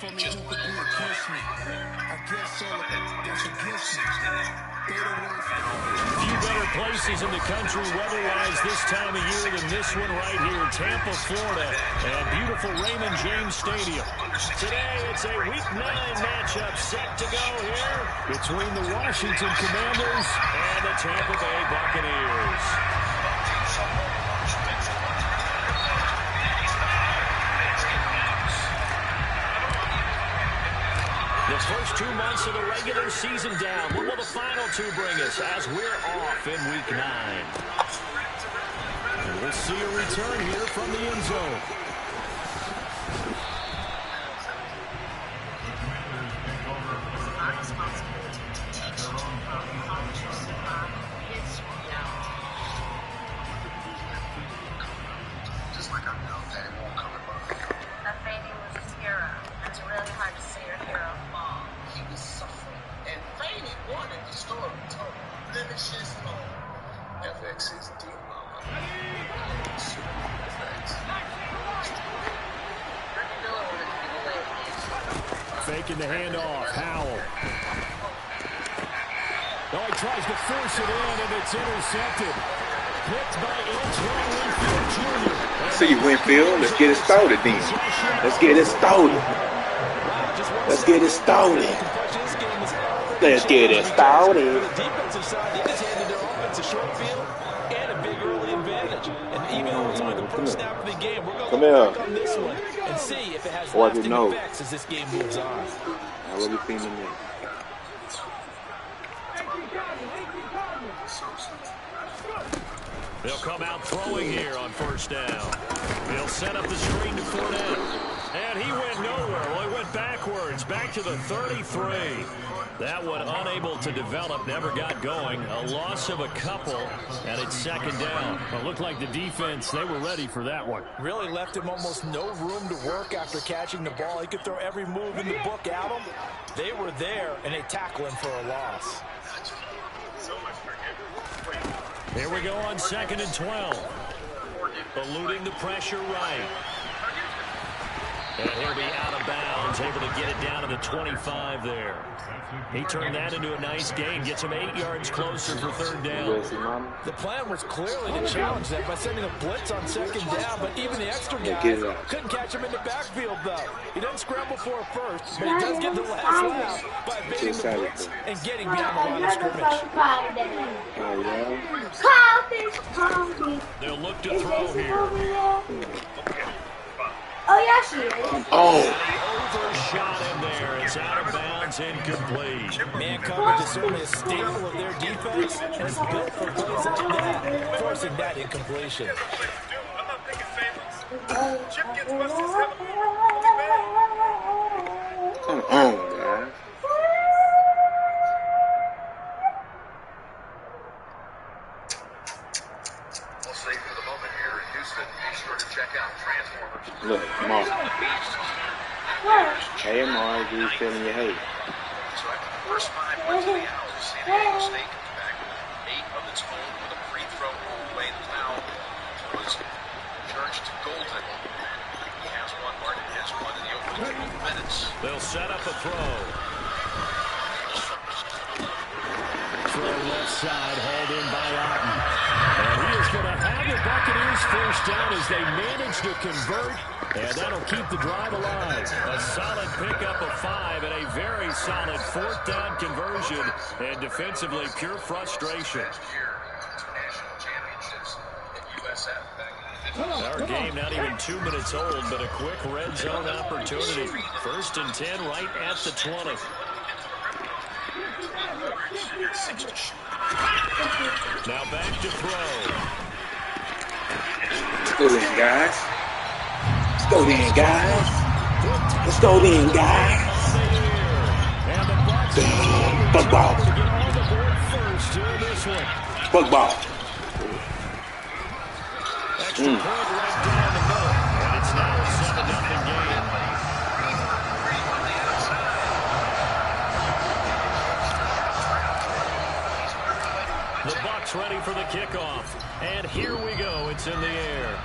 For me, who could be against me? I guess all of that's against me. They don't want Few better places in the country weather-wise this time of year than this one right here, Tampa, Florida, and beautiful Raymond James Stadium. Today, it's a Week 9 matchup set to go here between the Washington Commanders and the Tampa Bay Buccaneers. The first 2 months of the regular season down. What will the final two bring us as we're off in Week 9? And we'll see a return here from the end zone. Just like I know that it won't come above. That baby was his hero. It's really hard to see your hero fall. He was suffering. And Faney wanted the story told. Blemishes and all. FX is deep, mama. FX. Faking the handoff. Howell. Oh, he tries to force it in, and it's intercepted. Picked by Antoine Winfield Jr. See you, Winfield. Let's get it started then. Let's get it started. Let's get it started. Let's get it started. The defensive side, they just handed their offense a short field and a big early advantage. And even though it's only the first snap of the game, we're going to work on this one and see if it has lasting effects as this game moves on. I really think in there. They'll come out throwing here on first down. He'll set up the screen to Fournette. And he went nowhere. Well, he went backwards, back to the 33. That one unable to develop, never got going. A loss of a couple, and it's second down. It looked like the defense, they were ready for that one. Really left him almost no room to work after catching the ball. He could throw every move in the book at him. They were there, and they tackle him for a loss. Here we go on 2nd and 12. Eluding the pressure right. And he'll be out of bounds, able to get it down to the 25 there. He turned that into a nice gain, gets him 8 yards closer for third down. The plan was clearly to challenge that by sending a blitz on second down, but even the extra guys couldn't catch him in the backfield, though. He doesn't scramble for a first, but he does get the last lap by evading the blitz and getting beyond the line of scrimmage. They'll look to throw here. Oh, yeah, she is. Oh. Overshot him there. It's out of bounds, incomplete. Man coverage is certainly a staple of their defense, and it's built for plays like that, forcing that incompletion. Come on, man. We'll save for the moment here in Houston. Be sure to check out Transformers. Look, Mark. Hey, Mark, you feeling your hate? So after the first 5 months of the Owls, San Diego State comes back with 8 of its own with a free throw rule playing the foul. Was charged to Golden. He has one, Martin has one in the opening 2 minutes. They'll set up a throw. Throw left side, hauled in by Otten. And he is going to have the Buccaneers first down as they manage to convert. And that'll keep the drive alive. A solid pickup of 5 and a very solid 4th down conversion. And defensively, pure frustration. Our game not even 2 minutes old, but a quick red zone opportunity. 1st and 10 right at the 20. Now back to throw. Let's go then, guys. Let's go then, guys. Let's go then, guys. Football. Football. Extra point right down the middle. And it's now a 7-0 game. The Bucs ready for the kickoff. And here we go. It's in the air.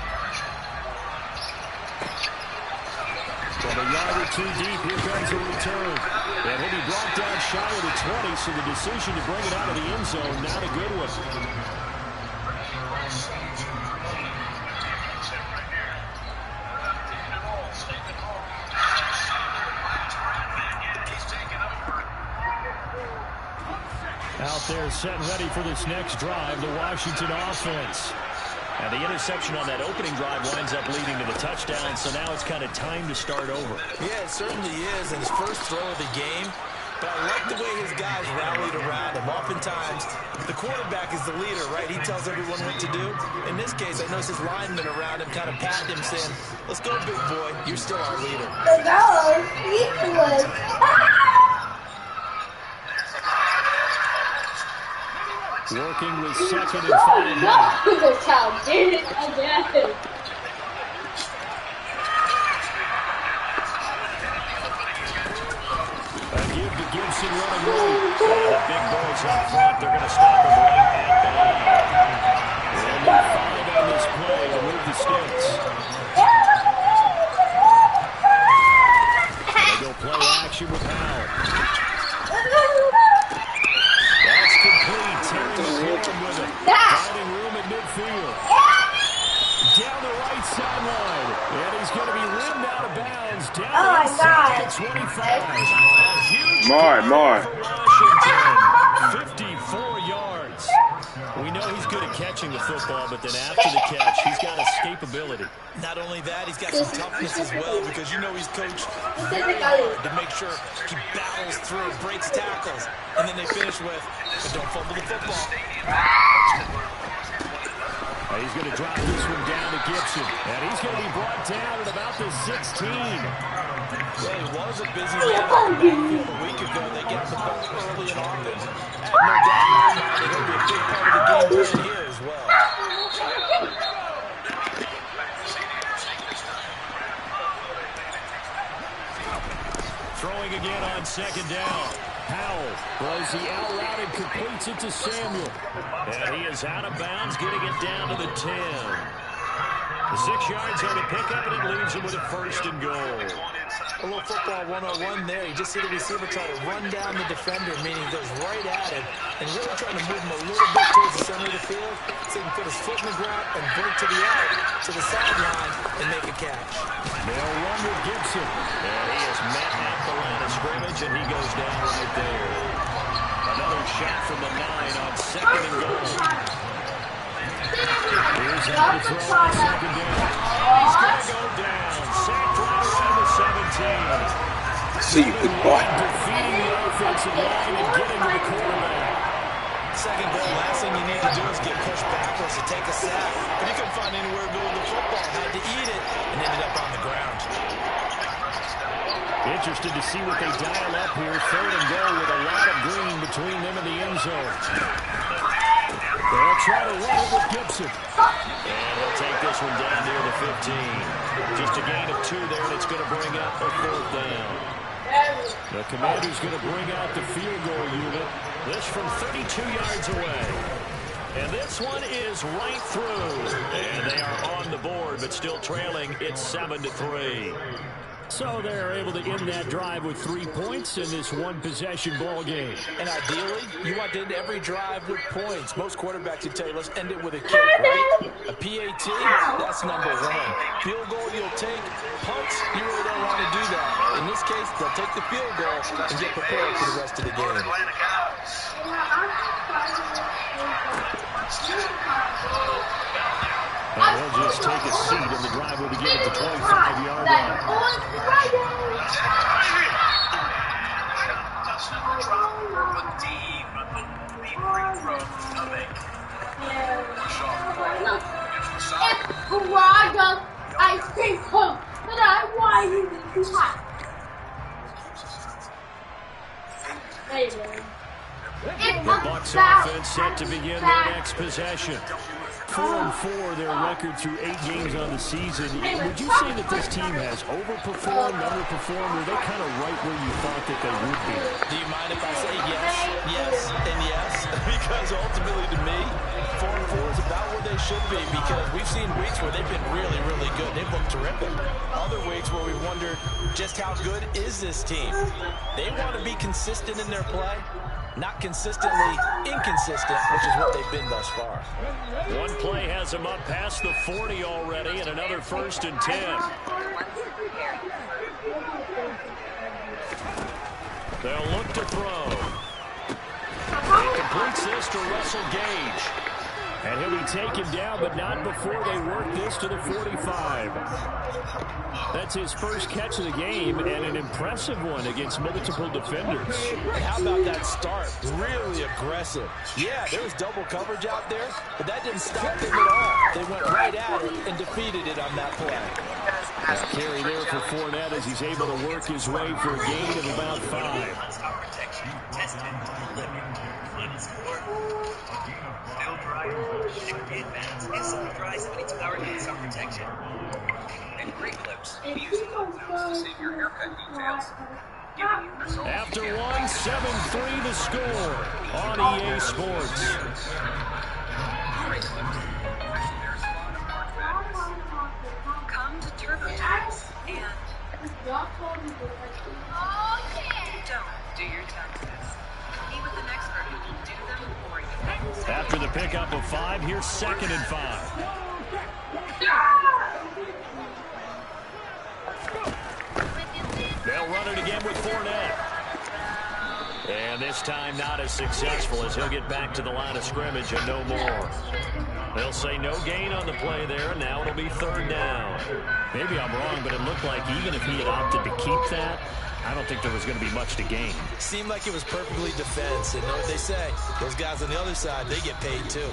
From a wide or too deep. Here comes a return. And he'll be brought down shy of the 20, so the decision to bring it out of the end zone, not a good one. Out there set and ready for this next drive, the Washington offense. And the interception on that opening drive winds up leading to the touchdown, so now it's kind of time to start over. Yeah, it certainly is, and his first throw of the game. But I like the way his guys rallied around him. Oftentimes, the quarterback is the leader, right? He tells everyone what to do. In this case, I noticed his linemen around him kind of patting him, saying, let's go, big boy. You're still our leader. Working with second and 5 now. The child did it again. A give to Gibson running right. And the big boys up front, they're going to stop him right at the line. And they're 5 on this play to move the sticks. They go play action with Howell. That's complete. Terry McLaurin with it. Finding room at midfield. Down the right sideline. And he's going to be rimmed out of bounds. Down the 25. Huge More. for Washington. 54 yards. We know he's good at catching the football, but then after the catch, he's got escapability. Not only that, he's got some toughness as well, because you know he's coached very hard to make sure he battles through, breaks tackles, and then they finish with, but don't fumble the football. He's going to drop this one down to Gibson, and he's going to be brought down at about the 16. Well, he was a busy man on the backfield a week ago. They get the ball early and often. I have no doubt in my mind that he'll be a big part of the game plan here as well. Throwing again on second down. Howell throws the out route and completes it to Samuel. And he is out of bounds, getting it down to the 10. The 6 yards on the pickup, and it leaves him with a first and goal. A little football 101 there. You just see the receiver try to run down the defender, meaning he goes right at him and really trying to move him a little bit towards the center of the field so he can put his foot in the ground and break to the out, to the sideline, and make a catch. They'll run with Gibson. And he is met at the line of scrimmage, and he goes down right there. Another shot from the 9 on second and goal. Here's how to throw on second down. He's going to go down. Sacked right around the 17. See you, good boy. Defeating the offensive line and getting to the quarterback. Second goal, last thing you need to do is get pushed backwards to take a sack. But he couldn't find anywhere to go with the football. Had to eat it and ended up on the ground. Interested to see what they dial up here. Third and goal with a lot of green between them and the end zone. They'll try to run it with Gibson. And he'll take this one down near the 15. Just a gain of 2 there, and it's going to bring up a 4th down. The Commander's going to bring out the field goal unit. This from 32 yards away. And this one is right through. And they are on the board, but still trailing. It's 7-3. So they're able to end that drive with 3 points in this one-possession ball game. And ideally, you want to end every drive with points. Most quarterbacks would tell you, let's end it with a kick, right? A PAT, that's number 1. Field goal you'll take. Punts, you really don't want to do that. In this case, they'll take the field goal and get prepared for the rest of the game. And they'll just take a seat, and the drive will begin at the 25-yard line. Ice cream cone, but I want you to be hot. The Bucs offense set to begin their next possession. 4-4 their record through 8 games on the season. Would you say that this team has overperformed, underperformed, or are they kind of right where you thought that they would be? Do you mind if I say yes, and yes? Because ultimately to me, 4-4 is about where they should be, because we've seen weeks where they've been really, really good. They've looked terrific. Other weeks where we've wondered, Just how good is this team? They want to be consistent in their play, not consistently inconsistent, which is what they've been thus far. One play has them up past the 40 already, and another 1st and 10. They'll look to throw. He completes this to Russell Gage. And he'll be taken down, but not before they work this to the 45. That's his first catch of the game, and an impressive one against multiple defenders. How about that start? Really aggressive. Yeah, there was double coverage out there, but that didn't stop them at all. They went right at it and defeated it on that play. A carry there for Fournette as he's able to work his way for a gain of about 5. Advance is dry 72-hour sun protection. And great clips. Use to save your haircut details. After 7-3 the score on EA Sports. Come to TurboTax and don't do your taxes. Be with an expert who will do them for you. After the pickup of 5, here's 2nd and 5. They'll run it again with Fournette. And this time not as successful as he'll get back to the line of scrimmage and no more. They'll say no gain on the play there, and now it'll be 3rd down. Maybe I'm wrong, but it looked like even if he had opted to keep that, I don't think there was going to be much to gain. Seemed like it was perfectly defense, and know what they say. Those guys on the other side, they get paid too.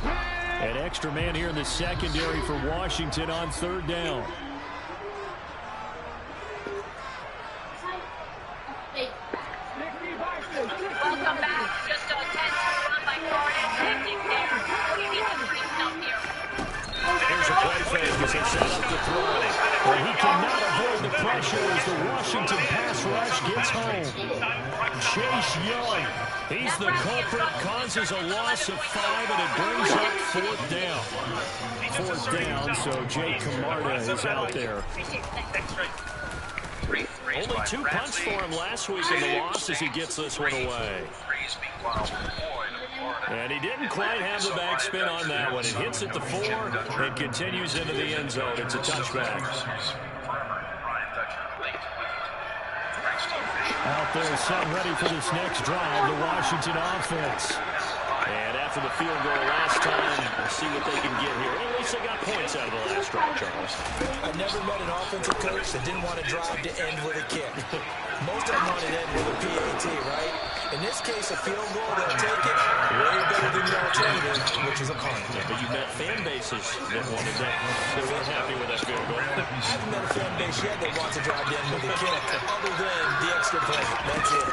An extra man here in the secondary for Washington on 3rd down. Welcome back. Just a 10-run by Gordon. Here's a play fake as they set up the throw. Well, he cannot avoid the pressure as the Washington pass rush gets home. Chase Young, he's the culprit, causes a loss of 5, and it brings up 4th down. 4th down, so Jay Camarda is out there. Only 2 punts for him last week in the loss as he gets this one away. And he didn't quite have the backspin on that one. It hits at the 4 and continues into the end zone. It's a touchback. Out there, some ready for this next drive, the Washington offense. And after the field goal last time, we'll see what they can get here. Well, at least they got points out of the last drive, Charles. I never met an offensive coach that didn't want to drive to end with a kick. Most of them want to end with a PAT, right? In this case, a field goal, they'll take it way better than the alternative, which is a punt. Yeah, but you've met fan bases that wanted that. They weren't happy with that field goal. I haven't met a fan base yet that wants to drive to end with a kick, other than the extra point. That's it.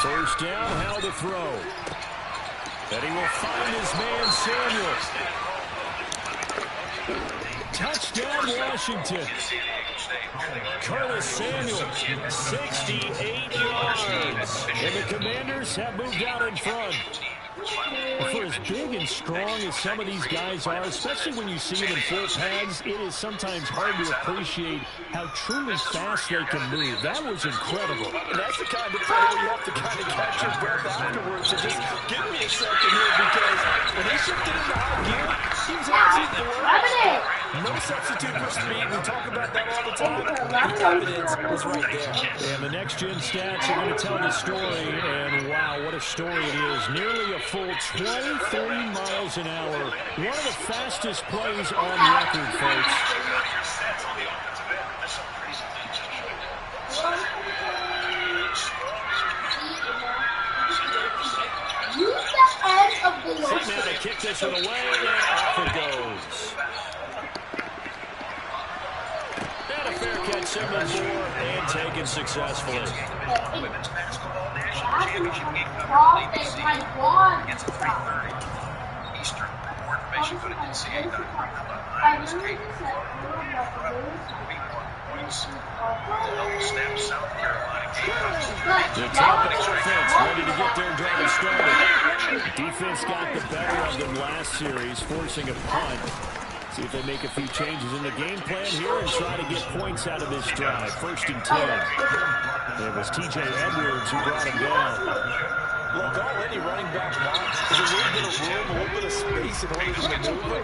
1st down, how to throw. And he will find his man, Samuel. Touchdown, Washington. Curtis Samuel, 68 yards. And the Commanders have moved out in front. For as big and strong as some of these guys are, especially when you see them in full pads, it is sometimes hard to appreciate how truly fast they can move. That was incredible. And that's the kind of play where you have to kind of catch your breath afterwards. So just give me a second here, because when he shifted into high gear, he was absolutely glorious. No substitute for speed. We talk about that all the time. The evidence was right there. And the next-gen stats are going to tell the story. And wow, what a story it is. Nearly a full 23 miles an hour. One of the fastest plays on record, folks. Use the edge of the Sitting out to kick this one away, and off it goes. And a fair catch, 7-4, and taken successfully. Women's basketball national championship game coverage on ABC. It's at 3:30 Eastern. For more information, go to NCAA.com. This game points. Double snap, South Carolina game. The top offense ready to get their drive started. Defense got the better of them last series, forcing a punt. See if they make a few changes in the game plan here and try to get points out of this drive. 1st and 10. It was T.J. Edwards who brought him down. Look, all any running back wants is a little bit of room, a little bit of space in order to maneuver.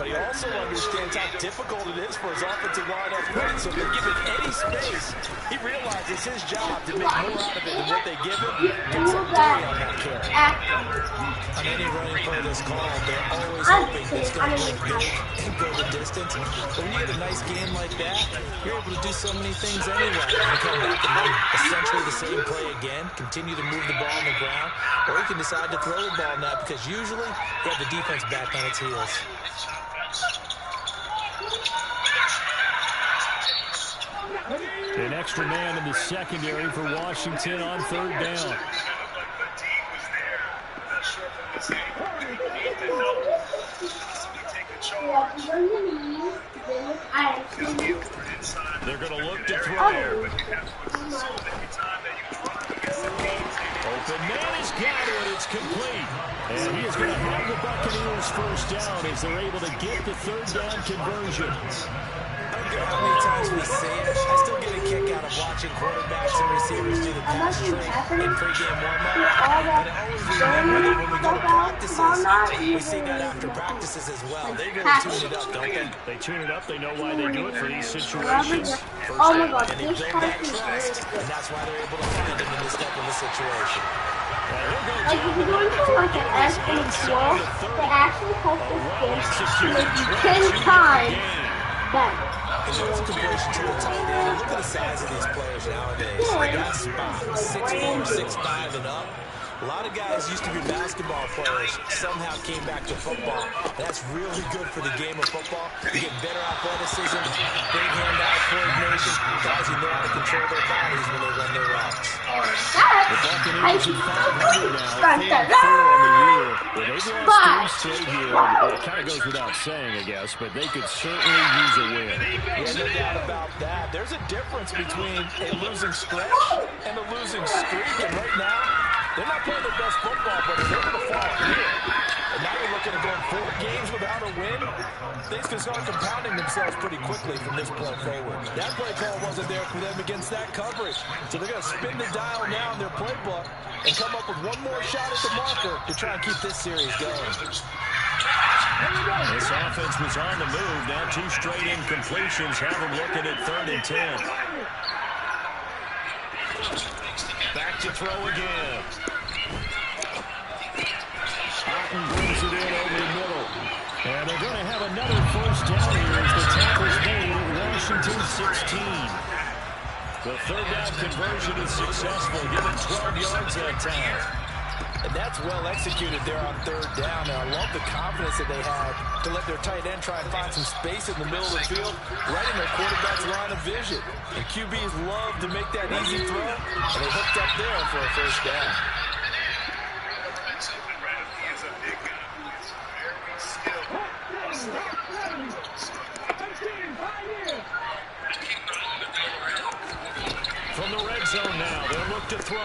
But he also understands how difficult it is for his offensive line up front. So if they give him any space, he realizes his job to make more out of it than what they give him. Gets up three on that carry. On any running play that's called, they're always hoping it's going to go big and go the distance. But when you get a nice game like that, you're able to do so many things anyway. You come back and run essentially the same play again, continue to move the ball on the ground. Or you can decide to throw the ball now because usually you have the defense back on its heels. An extra man in the secondary for Washington on 3rd down. They're going to look to throw. Open man has got it. It's complete. And he is going to have the Buccaneers 1st down as they're able to get the 3rd down conversion. I don't care how many times we say it, I still get a kick out of watching quarterbacks and receivers do the pass trick in pregame warm-up. But I always remember that when we go to practices, we see that after practices as well. They really tune it up, don't they? They tune it up. They know why they do it for these situations. Oh my God, And they build that trust, and that's why they're able to find him in this type of a situation. Like if you're going for like an S and a 12, they actually post this game to make you 10 times better. It's a completion to the tight end. Look at the size of these players nowadays. That spot, 6'4", 6'5", and up. A lot of guys used to be basketball players, somehow came back to football. That's really good for the game of football. You get better athleticism, big hand-eye coordination, guys who know how to control their bodies when they run their routes. The Buccaneers at 500 now, 4-4 on the year. They've lost 3 straight here. It kind of goes without saying, I guess, but they could certainly use a win. Yeah, no doubt about that. There's a difference between a losing stretch and a losing streak, and right now, they're not playing their best football, but they're able to fall here. And now you're looking at going 4 games without a win. Things can start compounding themselves pretty quickly from this point forward. That play call wasn't there for them against that coverage. So they're going to spin the dial now in their playbook and come up with one more shot at the marker to try and keep this series going. This offense was on the move. Now 2 straight incompletions have them looking at 3rd and 10. Back to throw again. Otten brings it in over the middle. And they're going to have another 1st down here as the tackle's made at Washington 16. The 3rd down conversion is successful, given 12 yards that time. And that's well executed there on 3rd down. And I love the confidence that they had to let their tight end try and find some space in the middle of the field, right in their quarterback's line of vision. And QBs love to make that easy throw, and they hooked up there for a 1st down. From the red zone now, they'll look to throw.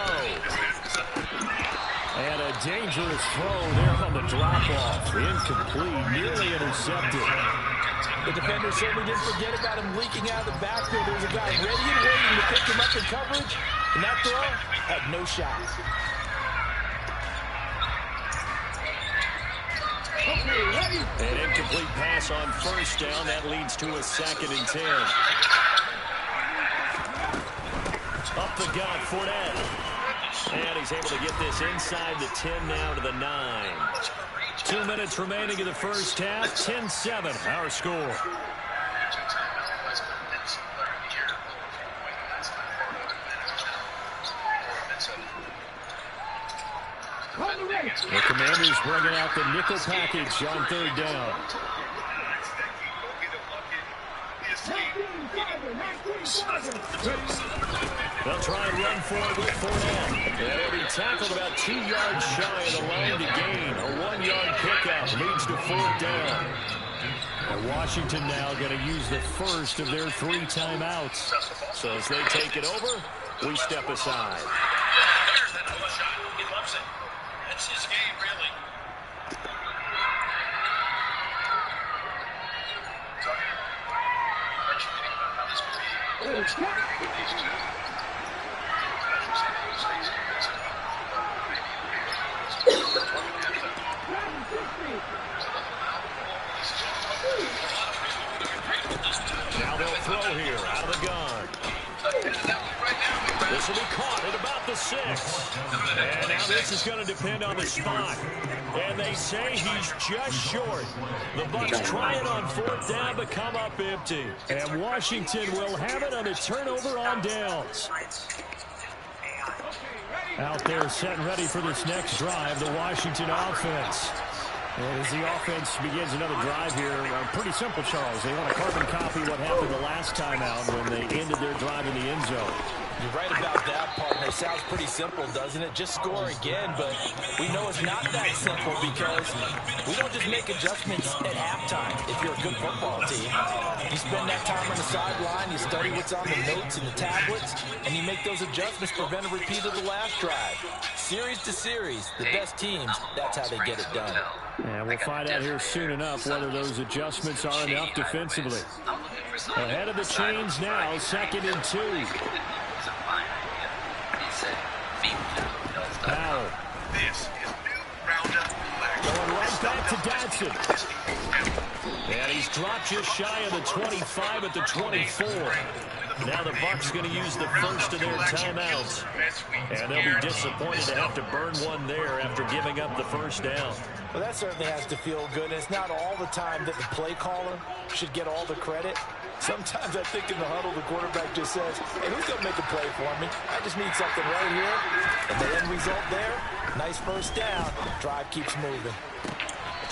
And a dangerous throw there on the drop-off. Incomplete, nearly intercepted. The defender certainly didn't forget about him leaking out of the backfield. There was a guy ready and waiting to pick him up in coverage, and that throw had no shot. An incomplete pass on 1st down. That leads to a 2nd and 10. Up the gut, Fournette. And he's able to get this inside the 10 now to the 9. 2 minutes remaining in the 1st half. 10-7, our score. The Commanders bringing out the nickel package on 3rd down. They'll try and run for it with Fournette. And he'll be tackled about 2 yards shy of the line to gain. A 1-yard pickup leads to 4th down. And Washington now going to use the first of their 3 timeouts. So as they take it over, we step aside. There's that other shot. He loves it. That's his game, really. Now they'll throw here out of the gun. This will be caught at about the 6. And now this is going to depend on the spot. And they say he's just short. The Bucs try it on 4th down but come up empty. And Washington will have it on a turnover on downs. Out there set and ready for this next drive, the Washington offense. And as the offense begins another drive here, pretty simple, Charles. They want to carbon copy what happened the last time out when they ended their drive in the end zone. You're right about that, partner. Sounds pretty simple, doesn't it? Just score again, but we know it's not that simple because we don't just make adjustments at halftime if you're a good football team. You spend that time on the sideline, you study what's on the notes and the tablets, and you make those adjustments to prevent a repeat of the last drive. Series to series, the best teams, that's how they get it done. And we'll find out here soon enough whether those adjustments are enough defensively. Ahead of the chains now, 2nd and 2. Powell. Going right back to Dodson. And he's dropped just shy of the 25 at the 24. Now the Bucs going to use the first of their timeouts. And they'll be disappointed to have to burn one there after giving up the first down. Well, that certainly has to feel good. It's not all the time that the play caller should get all the credit. Sometimes I think in the huddle, the quarterback just says, hey, who's going to make a play for me? I just need something right here. And the end result there, nice first down. Drive keeps moving.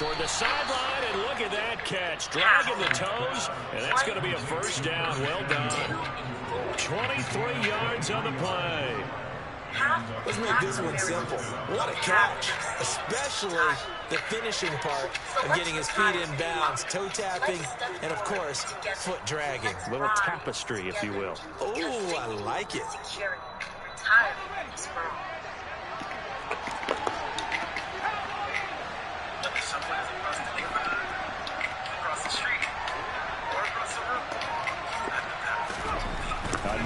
Toward the sideline, and look at that catch. Dragging the toes, and that's going to be a first down. Well done. 23 yards on the play. Let's make this one simple. What a catch, especially the finishing part of getting his feet in bounds, toe tapping, and of course, foot dragging. A little tapestry, if you will. Oh, I like it.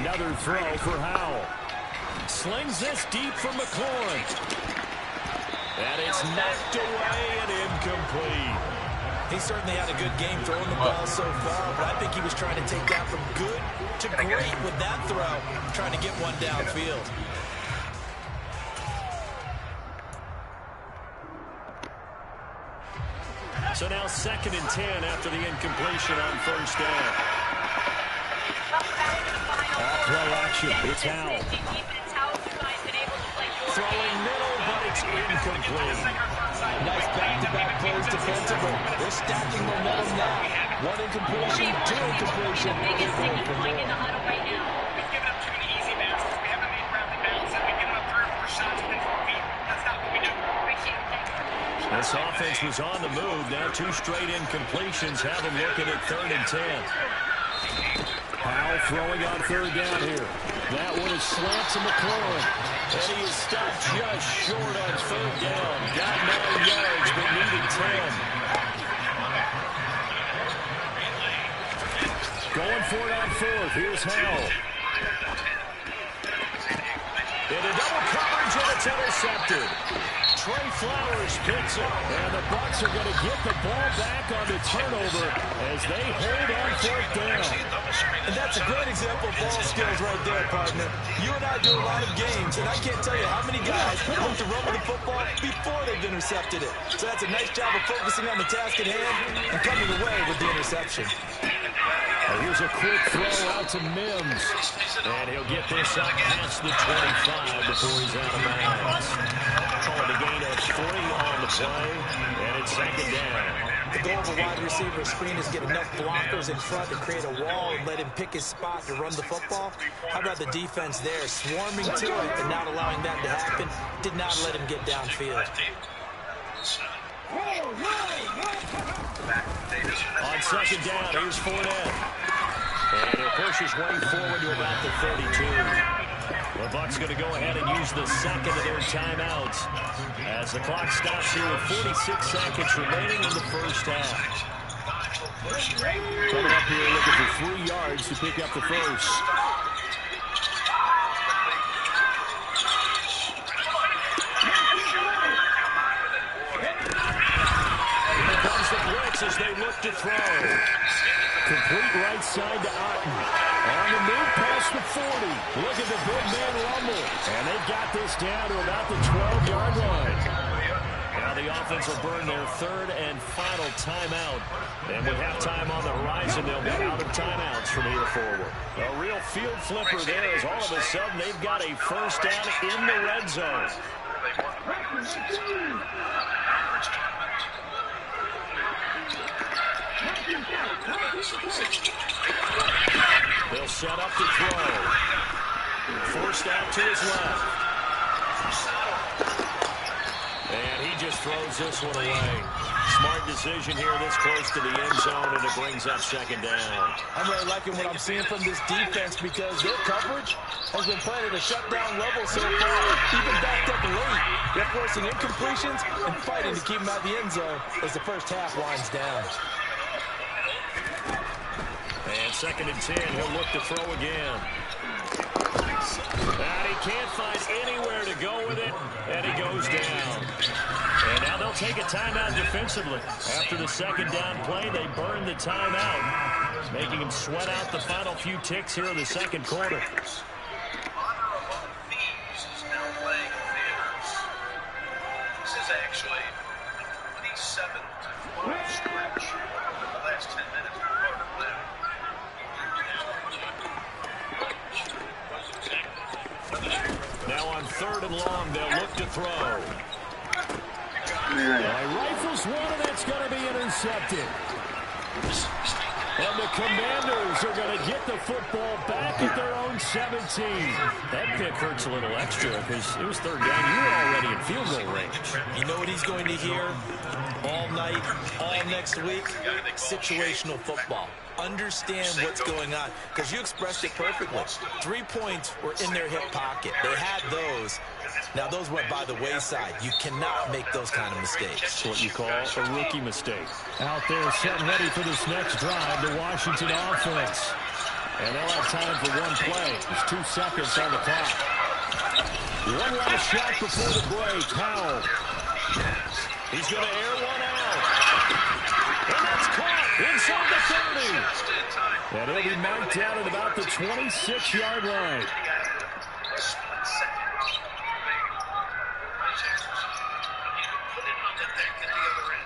Another throw for Howell. Slings this deep for McLaurin. And it's knocked away and incomplete. He certainly had a good game throwing the ball so far, but I think he was trying to take that from good to great with that throw, trying to get one downfield. So now 2nd and 10 after the incompletion on first down. All-play action. It's Howell. Throwing middle, but it's incomplete. Nice back-to-back plays defensively. They're stacking momentum now. One incompletion, 2 incompletion. They're going for more. This offense was on the move. Now 2 straight incompletions have them looking at 3rd and 10. Powell throwing on 3rd down here. That one is slant to McLaurin. And he is stopped just short on 3rd down. Got 9 yards, but needed 10. Going for it on 4th. Here's Howell. Into double coverage, and it's intercepted. Trey Flowers picks it, and the Bucs are going to get the ball back on the turnover as they hold on 4th down. And that's a great example of ball skills right there, partner. You and I do a lot of games, and I can't tell you how many guys look to run with the football before they've intercepted it. So that's a nice job of focusing on the task at hand and coming away with the interception. Here's a quick throw out to Mims. And he'll get this up past the 25 before he's out of bounds. Called a gain of 3 on the play, and it's 2nd down. The goal of a wide receiver screen is get enough blockers in front to create a wall and let him pick his spot to run the football. How about the defense there, swarming to it and not allowing that to happen? Did not let him get downfield. On 2nd down, here's Fournette. And he'll push his way forward to about the 32. The Bucs going to go ahead and use the 2nd of their timeouts as the clock stops here with 46 seconds remaining in the first half. Coming up here looking for 3 yards to pick up the first. Here comes the blitz as they look to throw. Complete right side to Otten. On the move past the 40. Look at the big man rumble. And they've got this down to about the 12-yard line. Now the offense will burn their 3rd and final timeout. And with halftime on the horizon, they'll be out of timeouts from here forward. A real field flipper there as all of a sudden they've got a first down in the red zone. They'll set up to throw. Forced out to his left. And he just throws this one away. Smart decision here this close to the end zone, and it brings up 2nd down. I'm really liking what I'm seeing from this defense because their coverage has been playing at a shutdown level so far, even backed up late. They're forcing incompletions and fighting to keep them out of the end zone as the first half winds down. And 2nd and 10, he'll look to throw again. And he can't find anywhere to go with it, and he goes down. And now they'll take a timeout defensively. After the 2nd down play, they burn the timeout, making him sweat out the final few ticks here in the 2nd quarter. This is actually 27-12 stretch. The last 10 minutes are part of that. Now on 3rd and long, they'll look to throw. Rifles one, and that's going to be intercepted. And the Commanders are going to get the football back at their own 17. That pick hurts a little extra because it was 3rd down. You were already in field goal range. You know what he's going to hear all night, all next week? Situational football. Understand what's going on, because you expressed it perfectly. 3 points were in their hip pocket. They had those. Now, those went by the wayside. You cannot make those kind of mistakes. It's what you call a rookie mistake. Out there, setting ready for this next drive, the Washington offense. And they'll have time for one play. There's 2 seconds on the clock. One last shot before the break. Howell. He's going to air one out. And that's caught inside the 30. And he'll be marked down at about the 26-yard line.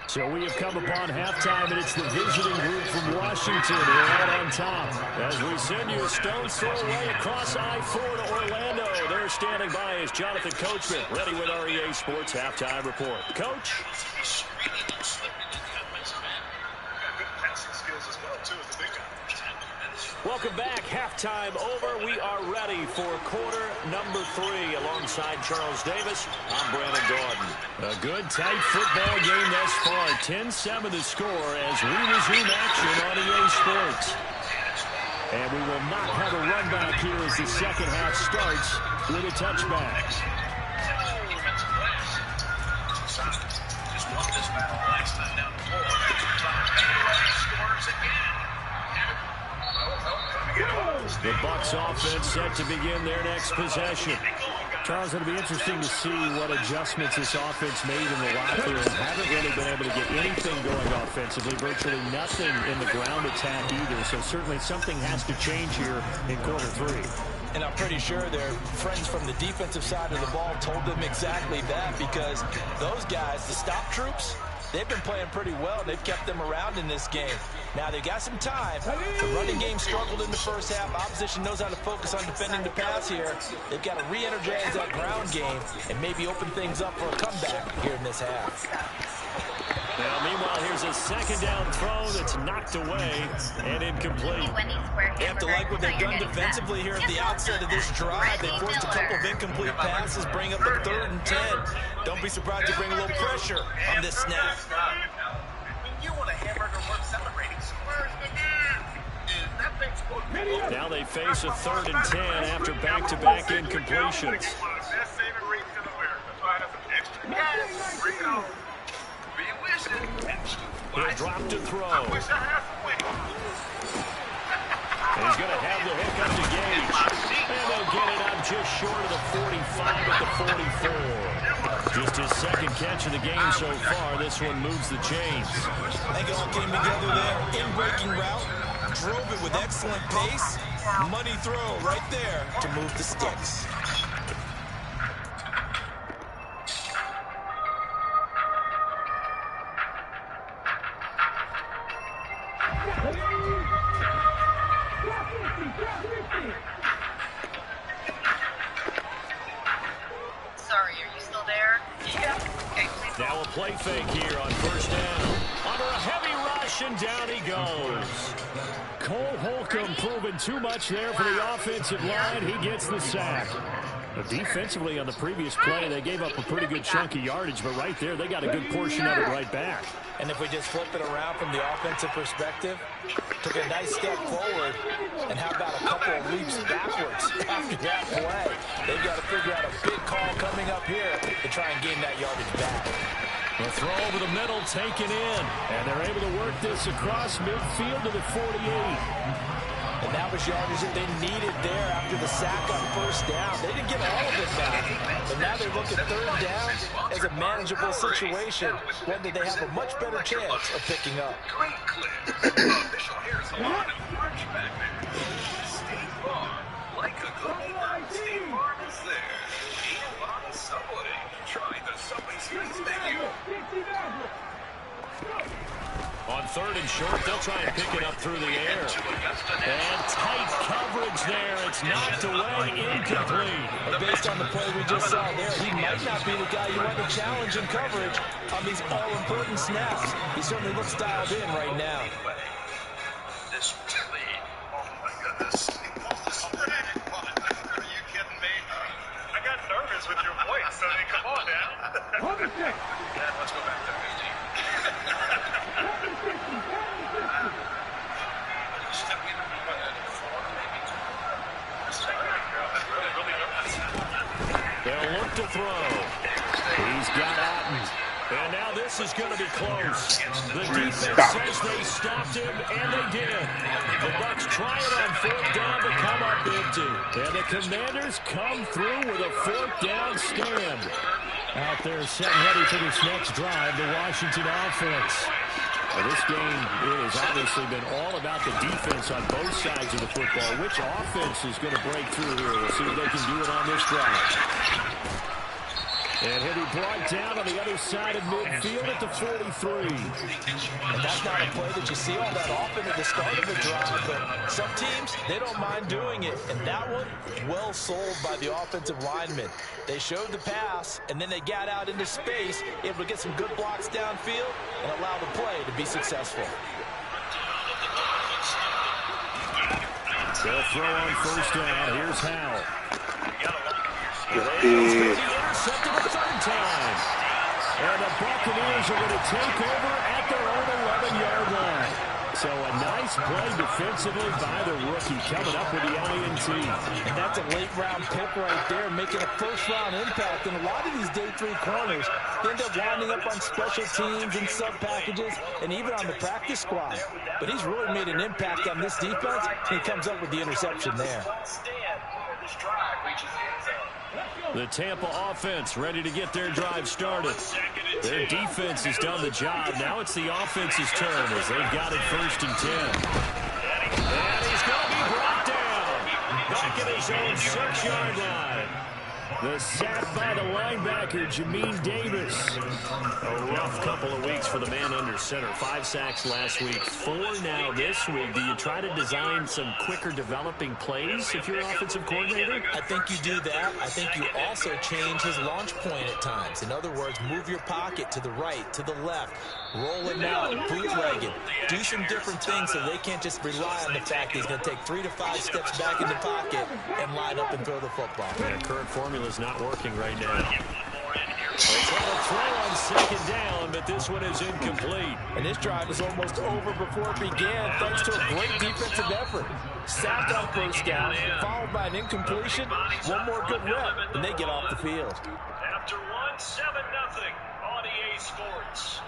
So we have come upon halftime, and it's the visiting group from Washington who are out on top. As we send you a stone's throw away across I-4 to Orlando. They're standing by as Jonathan Coachman, ready with REA Sports Halftime Report. Coach? Welcome back. Halftime over. We are ready for quarter number 3. Alongside Charles Davis, I'm Brandon Gordon. A good, tight football game thus far. 10-7 the score as we resume action on EA Sports. And we will not have a run back here as the second half starts with a touchback. Just won this battle last time down the floor. Scores again. The Bucs offense set to begin their next possession. Charles, it'll be interesting to see what adjustments this offense made in the locker room. Haven't really been able to get anything going offensively, virtually nothing in the ground attack either. So certainly something has to change here in quarter 3. And I'm pretty sure their friends from the defensive side of the ball told them exactly that, because those guys, the stop troops, they've been playing pretty well. They've kept them around in this game. Now, they've got some time. The running game struggled in the first half. Opposition knows how to focus on defending the pass here. They've got to re-energize that ground game and maybe open things up for a comeback here in this half. Now, meanwhile, here's a second down throw that's knocked away and incomplete. They have to like what they've done defensively here at the outset of this drive. They forced a couple of incomplete passes, bring up a 3rd and 10. Don't be surprised to bring a little pressure on this snap. You want a hamburger worth celebrating. Now they face a 3rd and 10 after back-to-back incompletions. He'll drop to throw. He's going to have the hook up to Gage. And they'll get it up just short of the 45 at the 44. Just his second catch of the game so far. This one moves the chains. They all came together there. In-breaking route. Drove it with excellent pace. Money throw right there to move the sticks. Sorry, are you still there? Yeah. Okay, please. Now a play fake here on first down. Under a heavy rush, and down he goes. Cole Holcomb proving too much there for the offensive line. He gets the sack. But defensively on the previous play, they gave up a pretty good chunk of yardage, but right there, they got a good portion of it right back. And if we just flip it around from the offensive perspective, took a nice step forward, and how about a couple of leaps backwards after that play? They've got to figure out a big call coming up here to try and gain that yardage back. The throw over the middle taken in, and they're able to work this across midfield to the 48. And that was yardage that they needed there after the sack on first down. They didn't get all of it back, but now they look at third down as a manageable situation, one that they have a much better chance of picking up. Great clip. Official hairs on and march back there. State Farm. Like a good neighbor, State Farm is there. And on the subway. Try the Subway Series menu. On third and short, they'll try and pick it up through the air. And tight coverage there. It's knocked away, incomplete. And based on the play we just saw there, he might not be the guy you want to challenge in coverage on these all-important snaps. He certainly looks dialed in right now. This lead. Oh, my goodness. Are you kidding me? I got nervous with your voice. I mean, come on now. Dad, let's go back there. They'll look to throw. He's got Otten. And now this is going to be close. The defense says they stopped him, and they did. The Bucs try it on fourth down to come up empty. And the Commanders come through with a fourth down stand. Out there setting ready for this next drive, the Washington offense. Well, this game has obviously been all about the defense on both sides of the football. Which offense is going to break through here? We'll see if they can do it on this drive. And he'll be brought down on the other side of midfield at the 43. And that's not a play that you see all that often at the start of a drive, but some teams, they don't mind doing it. And that one, well sold by the offensive linemen. They showed the pass, and then they got out into space, able to get some good blocks downfield and allow the play to be successful. They'll throw on first down. Here's Howell. Intercepted a third time. And the Buccaneers are going to take over at their own 11-yard line. So a nice play defensively by the rookie coming up with the INT. And that's a late-round pick right there, making a first-round impact. And a lot of these day three corners end up winding up on special teams and sub-packages and even on the practice squad. But he's really made an impact on this defense, and he comes up with the interception there. The Tampa offense ready to get their drive started. Their defense has done the job. Now it's the offense's turn as they've got it first and 10. And he's going to be brought down back at his own 6-yard line. The sack by the linebacker, Jamin Davis. A rough couple of weeks for the man under center. 5 sacks last week, 4 now this week. Do you try to design some quicker developing plays if you're an offensive coordinator? I think you do that. I think you also change his launch point at times. In other words, move your pocket to the right, to the left, roll it out, bootleg it. Do some different things so they can't just rely on the fact that he's going to take 3 to 5 steps back in the pocket and line up and throw the football. Yeah, current formula is not working right now. They try to throw on second down, but this one is incomplete. And this drive is almost over before it began, thanks to a great defensive effort. Sacked on first down, followed by an incompletion, one more good rep, and they get off the field. After 1, 7-0 on EA Sports.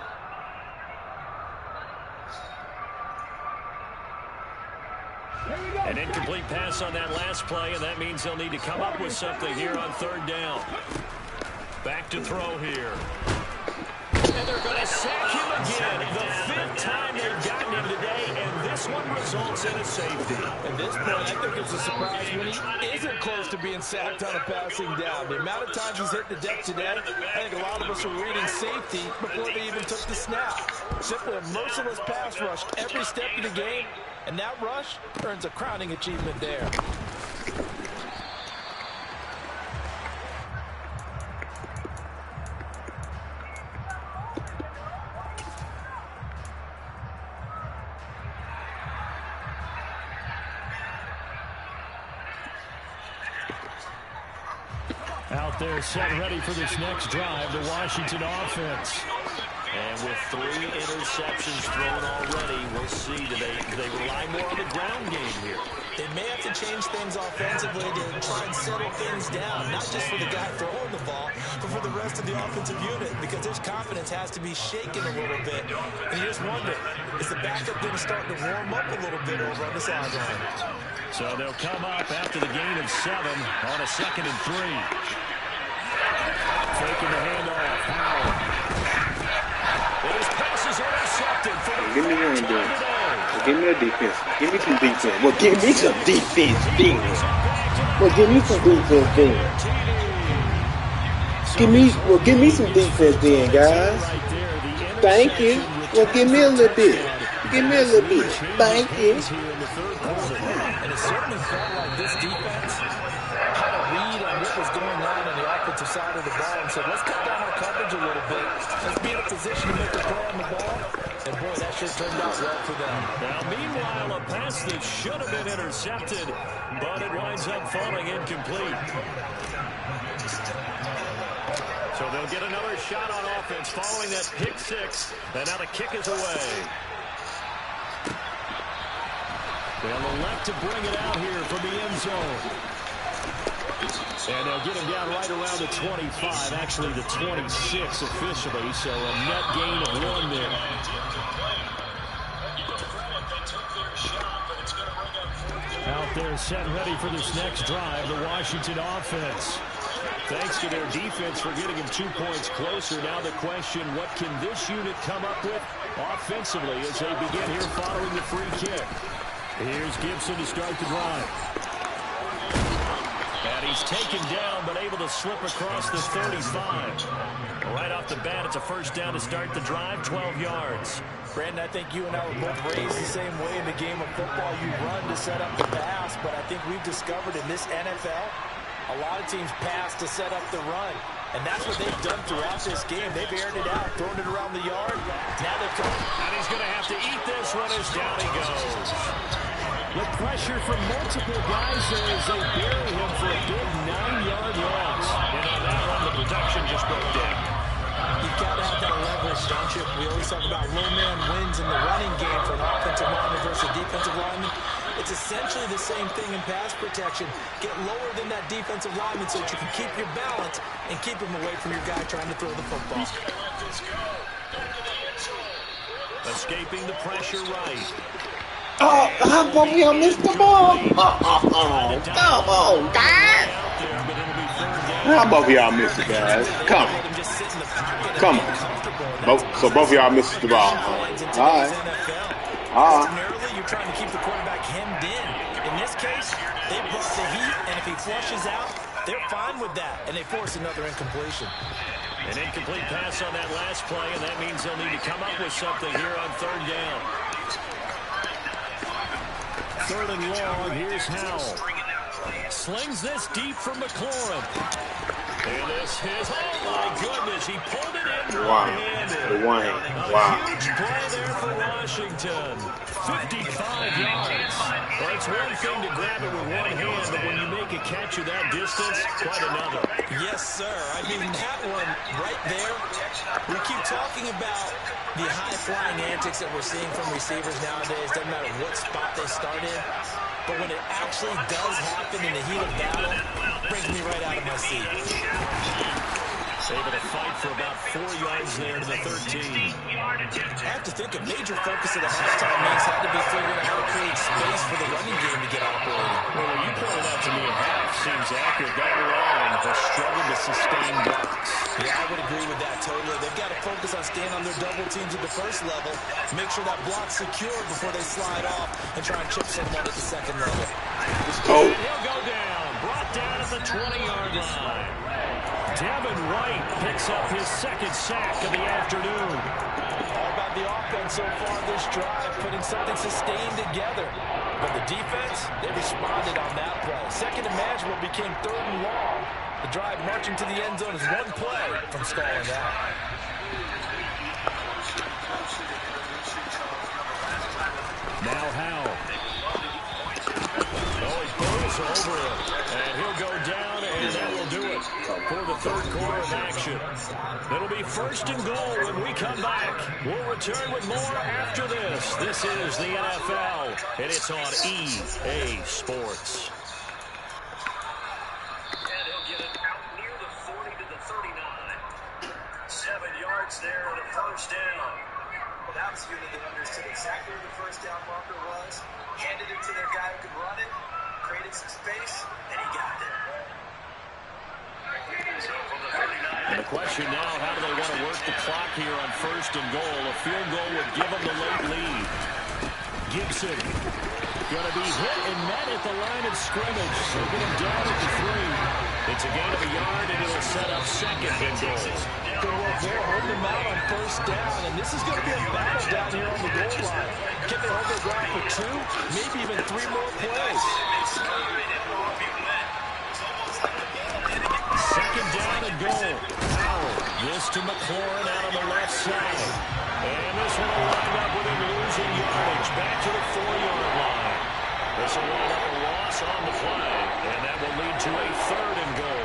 An incomplete pass on that last play, and that means they'll need to come up with something here on third down. Back to throw here. And they're going to sack him again. The fifth time they've gotten him today, and this one results in a safety. At this point, I think it's a surprise when he isn't close to being sacked on a passing down. The amount of times he's hit the deck today, I think a lot of us are reading safety before they even took the snap. Simply a merciless pass rush every step of the game, and that rush earns a crowning achievement there. Out there set ready for this next drive, the Washington offense. And with 3 interceptions thrown already, we'll see. Do they rely more on the ground game here? They may have to change things offensively to try and settle things down, not just for the guy throwing the ball, but for the rest of the offensive unit, because his confidence has to be shaken a little bit. And you just wonder, is the backup going to start to warm up a little bit over on the sideline? So they'll come up after the gain of 7 on a 2nd and 3. Taking the handoff, Howard. His pass is intercepted for the Give me one, dude. Give me a defense. Give me some defense. Well, give me some defense, then. Well, give me some defense, then. Give me some defense, then, guys. Thank you. Well, give me a little bit. Give me a little bit. Thank you. And it certainly felt like this defense had a read on what was going on the offensive side of the ball and said, let's cut down our coverage a little bit. Let's be in a position to make a play on the ball. And, boy, that sure turned out well for them. Now, meanwhile, a pass that should have been intercepted, but it winds up falling incomplete. So they'll get another shot on offense following that pick 6. And now the kick is away. They'll elect to bring it out here from the end zone. And they'll get him down right around the 25, actually the 26 officially, so a net gain of 1 there. Out there set ready for this next drive, the Washington offense. Thanks to their defense for getting him 2 points closer. Now the question, what can this unit come up with offensively as they begin here following the free kick? Here's Gibson to start the drive. And he's taken down, but able to slip across the 35. Right off the bat, it's a first down to start the drive, 12 yards. Brandon, I think you and I were both raised the same way in the game of football. You run to set up the pass, but I think we've discovered in this NFL, a lot of teams pass to set up the run. And that's what they've done throughout this game. They've aired it out, thrown it around the yard. Now they're coming. And he's going to have to eat this one as down he goes. The pressure from multiple guys there as they bury him for a big 9-yard loss. And on that one, the protection just broke down. You've got to have that leverage, don't you? We always talk about low man wins in the running game for an offensive lineman versus a defensive lineman. It's essentially the same thing in pass protection. Get lower than that defensive lineman so that you can keep your balance and keep him away from your guy trying to throw the football. Escaping the pressure right. Oh, how about we missed the ball? Oh, come on, guys. How about y'all missed it, guys? Come on. Come on. So both of y'all missed the ball. All right. You're trying to keep the quarterback hemmed in. In this case, they brought the heat, and if he flushes out, they're fine with that, and they force another incompletion. An incomplete pass on that last play, and that means they'll need to come up with something here on third down. 3rd and long, here's Howell. Slings this deep from McLaurin. And this is, oh my goodness, he pulled it in one-handed. Wow. Huge play there for Washington. 55 yards. Well, it's one thing to grab it with one hand, but when you make a catch of that distance, quite another. Yes, sir. I mean, that one right there, we keep talking about the high-flying antics that we're seeing from receivers nowadays. Doesn't matter what spot they start in. But when it actually does happen in the heat of battle, it brings me right out of my seat. Able to fight for about 4 yards there to the 13. I have to think a major focus of the halftime means had to be figuring out how to create space for the running game to get operating. Well, when you pointed out to me at half, seems accurate. That line has struggled to sustain blocks. Yeah, I would agree with that totally. They've got to focus on staying on their double teams at the first level, make sure that block's secure before they slide off and try and chip someone at the second level. And he'll go down. Brought down at the 20-yard line. Devin White picks up his second sack of the afternoon. All about the offense so far this drive, putting something sustained together. But the defense, they responded on that play. Second and manageable became third and long. The drive marching to the end zone is one play from stalling out. Now Howell. Oh, he throws over him. And he'll go down, and that will do it for the third quarter of action. It'll be first and goal when we come back. We'll return with more after this. This is the NFL, and it's on EA Sports. And he'll get it out near the 40 to the 39. 7 yards there on a first down. Well, that was a unit that understood exactly where the first down marker was, handed it to their guy who could run it, created some space, and he got there. And the question now, how do they want to work the clock here on first and goal? A field goal would give them the late lead. Gibson going to be hit and met at the line of scrimmage. They'll get him down at the 3. It's a gain of a yard, and it'll set up second and goal. Good work there, holding them out on first down, and this is going to be a battle down here on the goal line. Can they hold their ground for 2, maybe even 3 more plays? Second down and goal. Howell, this to McLaurin out on the left side. And this one will wind up with him losing yardage back to the 4-yard line. This will wind up a loss on the play, and that will lead to a third and goal.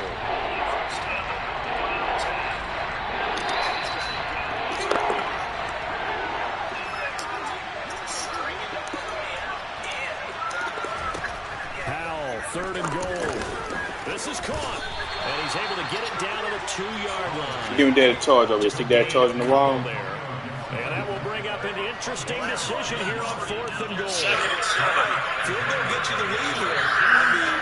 Third and goal. This is caught. And he's able to get it down to the 2-yard line. Give me that charge over here. Stick that charge in the wall. And that will bring up an interesting decision here on fourth and goal. Field goal get you the lead here. I mean,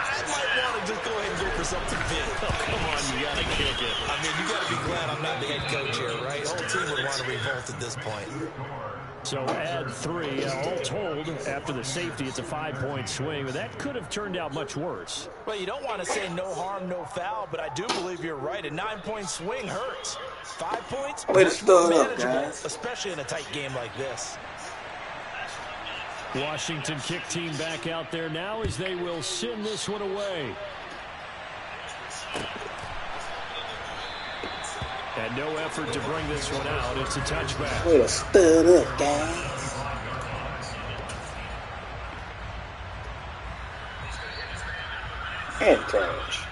I might want to just go ahead and go for something big. Oh, come on, you got to kick it. I mean, you got to be glad I'm not the head coach here, right? The whole team would want to revolt at this point. So add 3. All told, after the safety, it's a 5-point swing. But that could have turned out much worse. Well, you don't want to say no harm, no foul, but I do believe you're right. A 9-point swing hurts. 5 points? Way to stir it up, manageable, guys. especially in a tight game like this. Washington kick team back out there now as they will send this one away. And no effort to bring this one out. It's a touchback. Way to stir it up, guys. And touch.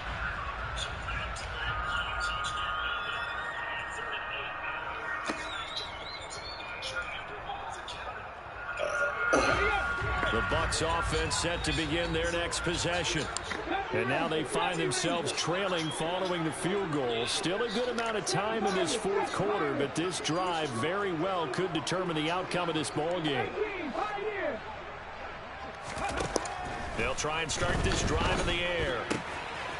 The Bucs offense set to begin their next possession. And now they find themselves trailing following the field goal. Still a good amount of time in this fourth quarter, but this drive very well could determine the outcome of this ball game. They'll try and start this drive in the air.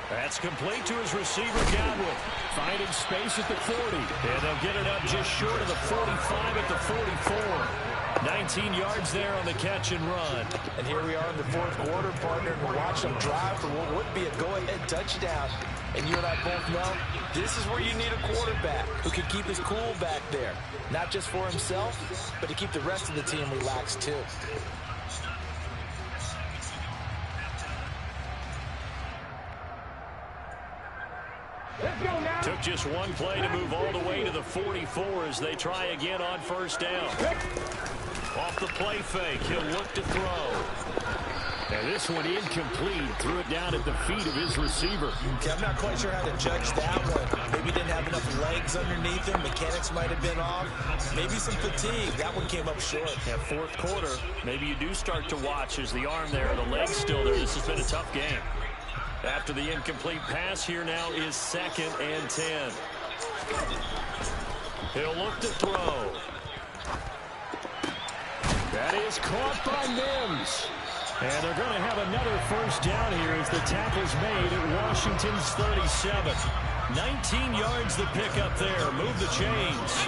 That's complete to his receiver, Godwin. Finding space at the 40. And they'll get it up just short of the 45 at the 44. 19 yards there on the catch and run. And here we are in the fourth quarter, partner, to watch them drive for what would be a go-ahead touchdown. And you and I both know this is where you need a quarterback who can keep his cool back there. Not just for himself, but to keep the rest of the team relaxed too. Took just one play to move all the way to the 44 as they try again on first down. Off the play fake, he'll look to throw. And this one incomplete. Threw it down at the feet of his receiver. Okay, I'm not quite sure how to judge that one. Maybe didn't have enough legs underneath him. Mechanics might have been off. Maybe some fatigue. That one came up short. Yeah, fourth quarter, maybe you do start to watch as the arm there, the leg's still there. This has been a tough game. After the incomplete pass, here now is 2nd and 10. He'll look to throw. That is caught by Mims. And they're going to have another first down here as the tackle's made at Washington's 37. 19 yards the pick up there. Move the chains.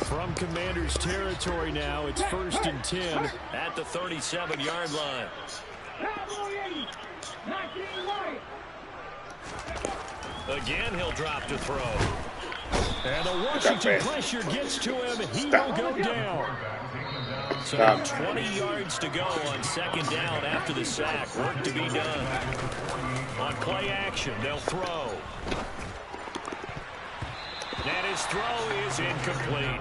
From Commanders territory now, it's 1st and 10 at the 37-yard line. Again, he'll drop to throw. And the Washington pressure gets to him. He will go down. So 20 yards to go on 2nd down after the sack. Work to be done. On play action, they'll throw. And his throw is incomplete.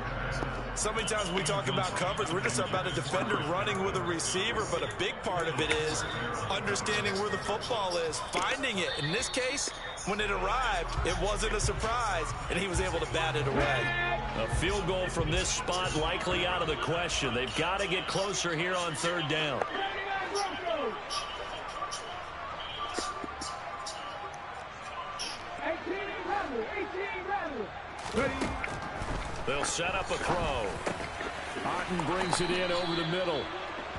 So many times when we talk about coverage, we're just about a defender running with a receiver, but a big part of it is understanding where the football is, finding it. In this case, when it arrived, it wasn't a surprise, and he was able to bat it away. A field goal from this spot likely out of the question. They've got to get closer here on 3rd down. They'll set up a throw. Otten brings it in over the middle.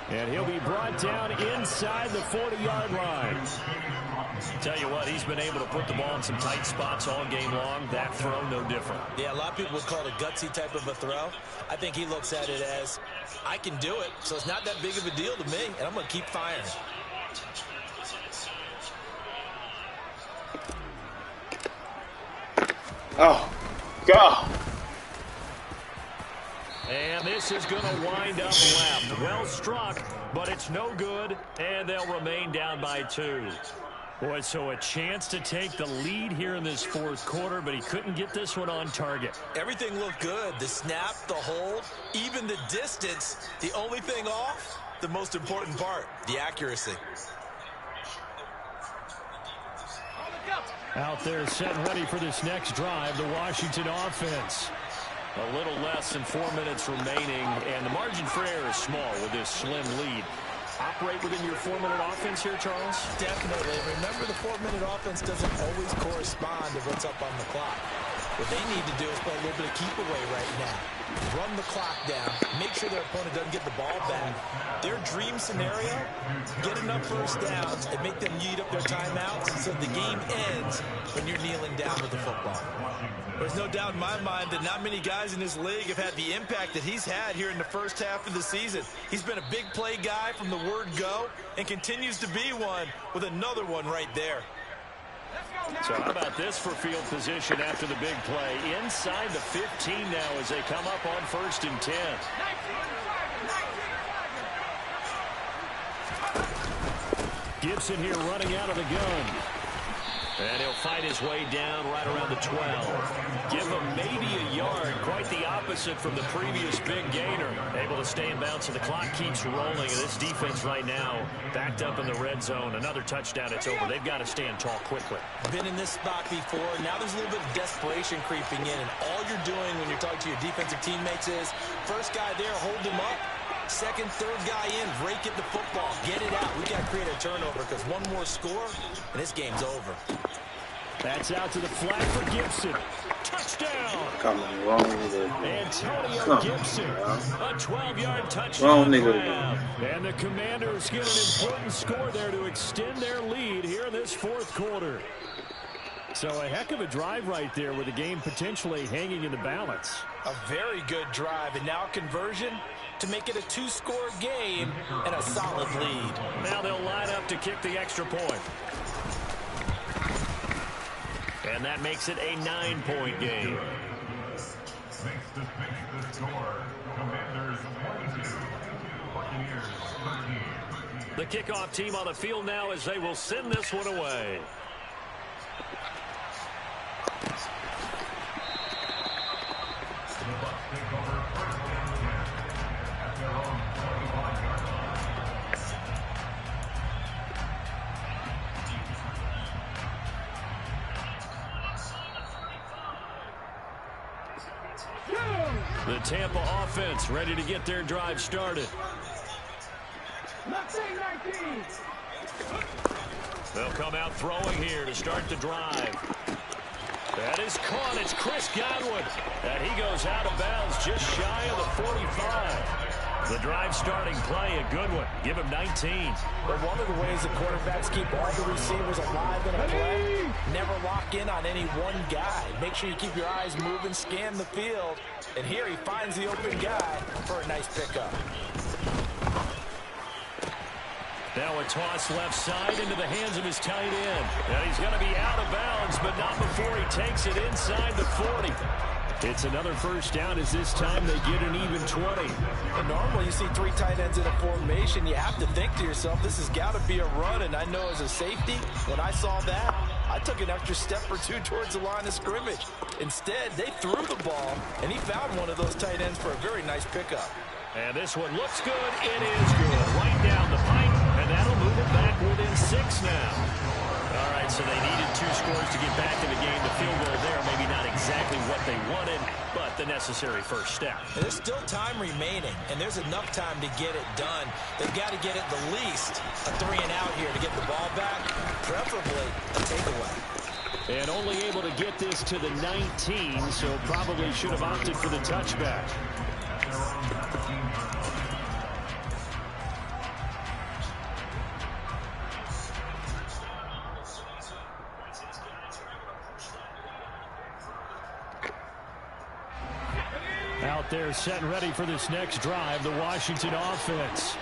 And he'll be brought down inside the 40-yard line. Tell you what, he's been able to put the ball in some tight spots all game long. That throw, no different. Yeah, a lot of people would call it a gutsy type of a throw. I think he looks at it as, I can do it, so it's not that big of a deal to me, and I'm going to keep firing. Oh, God. And this is going to wind up left. Well struck, but it's no good, and they'll remain down by 2. Boy, so a chance to take the lead here in this 4th quarter, but he couldn't get this one on target. Everything looked good. The snap, the hold, even the distance. The only thing off, the most important part, the accuracy. Out there set and ready for this next drive, the Washington offense. A little less than 4 minutes remaining, and the margin for error is small with this slim lead. Operate within your 4-minute offense here, Charles? Definitely. Remember, the 4-minute offense doesn't always correspond to what's up on the clock. What they need to do is play a little bit of keep away right now. Run the clock down. Make sure their opponent doesn't get the ball back. Their dream scenario, get enough first downs and make them eat up their timeouts so the game ends when you're kneeling down with the football. There's no doubt in my mind that not many guys in this league have had the impact that he's had here in the first half of the season. He's been a big play guy from the word go and continues to be one with another one right there. So how about this for field position after the big play? Inside the 15 now as they come up on 1st and 10. Gibson here running out of the gun. And he'll fight his way down right around the 12. Give him maybe a yard. Quite the opposite from the previous big gainer. Able to stay in bounds, so the clock keeps rolling. And this defense right now backed up in the red zone. Another touchdown, it's over. They've got to stand tall quickly. Been in this spot before. Now there's a little bit of desperation creeping in. And all you're doing when you're talking to your defensive teammates is, first guy there, hold him up. Second, third guy in, break it the football. Get it out. We got to create a turnover because one more score, and this game's over. That's out to the flat for Gibson. Touchdown! Coming wrong nigga. Antonio Gibson. A 12-yard touchdown. Wrong nigga. And the Commanders get an important score there to extend their lead here in this 4th quarter. So a heck of a drive right there with the game potentially hanging in the balance. A very good drive, and now conversion to make it a 2-score game and a solid lead. Now they'll line up to kick the extra point. And that makes it a 9-point game. The kickoff team on the field now as they will send this one away. The Tampa offense ready to get their drive started. They'll come out throwing here to start the drive. That is caught. It's Chris Godwin. And he goes out of bounds just shy of the 45. The drive starting play, a good one. Give him 19. Well, one of the ways the quarterbacks keep all the receivers alive in a play, never lock in on any one guy. Make sure you keep your eyes moving, scan the field. And here he finds the open guy for a nice pickup. Now a toss left side into the hands of his tight end. And he's going to be out of bounds, but not before he takes it inside the 40. It's another first down as this time they get an even 20. And normally you see three tight ends in a formation. You have to think to yourself, this has got to be a run. And I know as a safety, when I saw that, I took an extra step or two towards the line of scrimmage. Instead, they threw the ball, and he found one of those tight ends for a very nice pickup. And this one looks good. It is good. Right down the pipe, and that'll move it back within 6 now. All right, so they needed 2 scores to get back in the game. The field goal there, maybe not exactly what they wanted, but the necessary first step. There's still time remaining, and there's enough time to get it done. They've got to get at the least a 3 and out here to get the ball back, preferably a takeaway. And only able to get this to the 19, so probably should have opted for the touchback. Out there set and ready for this next drive, the Washington offense.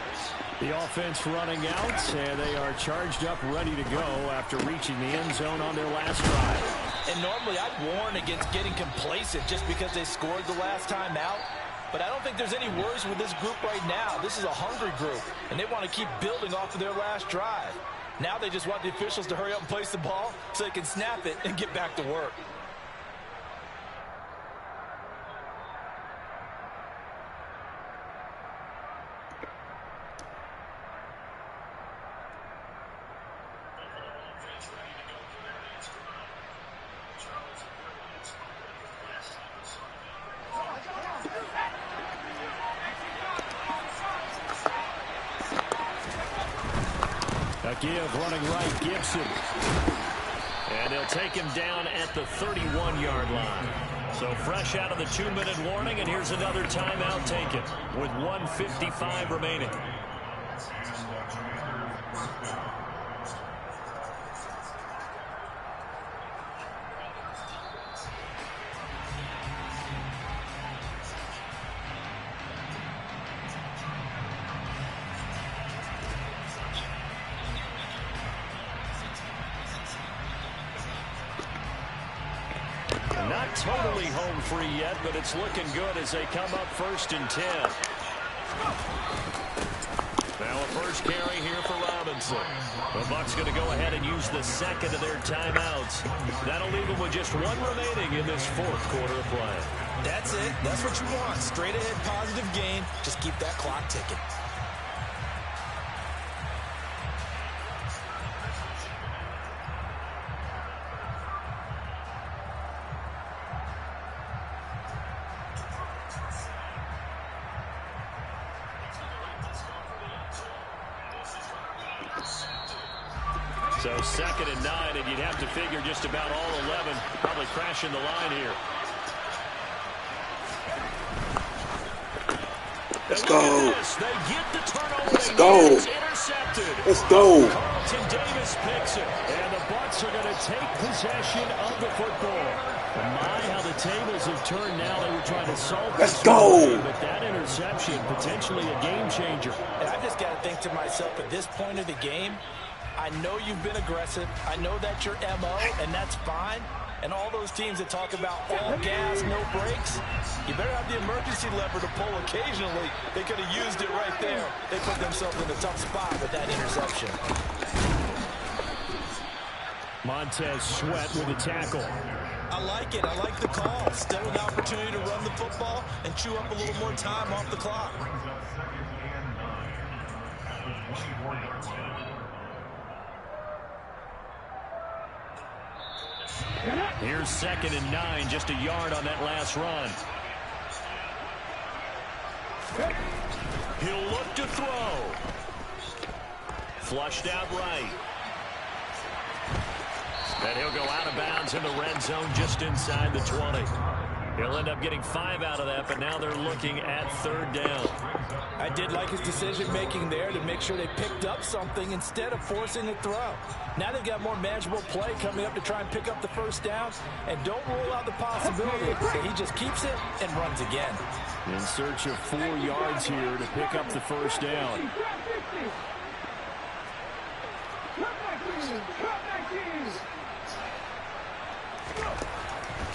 The offense running out, and they are charged up, ready to go after reaching the end zone on their last drive. And normally I'd warn against getting complacent just because they scored the last time out. But I don't think there's any worries with this group right now. This is a hungry group, and they want to keep building off of their last drive. Now they just want the officials to hurry up and place the ball so they can snap it and get back to work. Give running right, Gibson. And they'll take him down at the 31-yard line. So fresh out of the 2-minute warning, and here's another timeout taken with 1:55 remaining. Not totally home free yet, but it's looking good as they come up 1st and 10. Now a first carry here for Robinson. The Bucs going to go ahead and use the second of their timeouts. That'll leave them with just 1 remaining in this 4th quarter of play. That's it. That's what you want. Straight ahead positive game. Just keep that clock ticking. So 2nd and 9, and you'd have to figure just about all 11 probably crashing the line here. Let's go. They get the turnover. Let's go. Intercepted. Let's go. Carlton Davis picks it, and the Bucs are going to take possession of the football. My, how the tables have turned now. They were trying to solve this. Let's go. But that interception, potentially a game changer. And I just got to think to myself, at this point of the game, I know you've been aggressive. I know that's your MO, and that's fine. And all those teams that talk about all gas, no brakes, you better have the emergency lever to pull occasionally. They could have used it right there. They put themselves in a tough spot with that interception. Montez Sweat with a tackle. I like it. I like the call. Still an opportunity to run the football and chew up a little more time off the clock. Here's 2nd and 9, just a yard on that last run. He'll look to throw. Flushed out right. And he'll go out of bounds in the red zone just inside the 20. He'll end up getting 5 out of that, but now they're looking at 3rd down. I did like his decision-making there to make sure they picked up something instead of forcing a throw. Now they've got more manageable play coming up to try and pick up the 1st down, and don't rule out the possibility that he just keeps it and runs again. In search of 4 yards here to pick up the 1st down.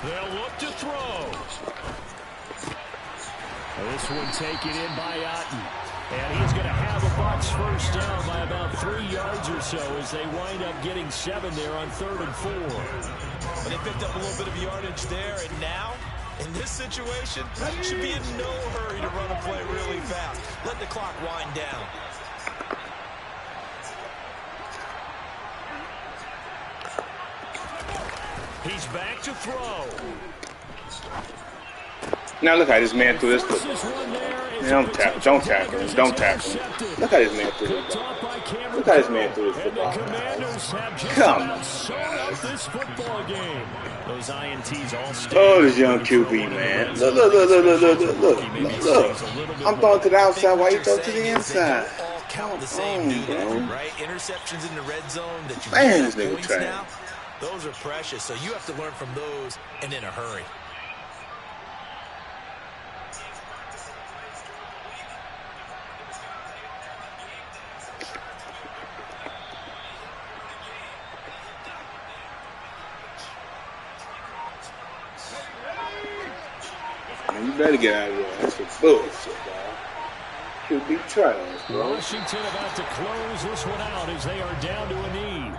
They'll look to throw. This one taken in by Otten. And he's going to have a Bucs 1st down by about 3 yards or so as they wind up getting 7 there on 3rd and 4. Well, they picked up a little bit of yardage there, and now, in this situation, should be in no hurry to run a play really fast. Let the clock wind down. He's back to throw. Now look how this man threw this football. Don't tackle him. Don't tackle him. Look how this man threw this football. Look how this man threw this football. Come on. This football game. Those INTs all oh, this young QB, man. Look. I'm throwing to the outside while you throw to the inside. Count the same, right? Interceptions in the red zone that you man, this nigga trash. Now, those are precious, so you have to learn from those and in a hurry. Man, you better get out of there. That's some bullshit, dog. QB trash, bro. Washington about to close this one out as they are down to a knee.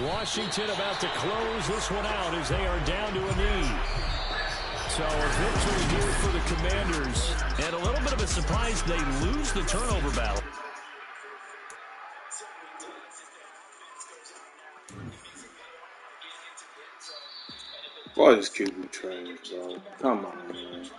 Washington about to close this one out as they are down to a knee. So a victory here for the Commanders. And a little bit of a surprise, they lose the turnover battle. Boy, this QB trash, bro. Come on, man.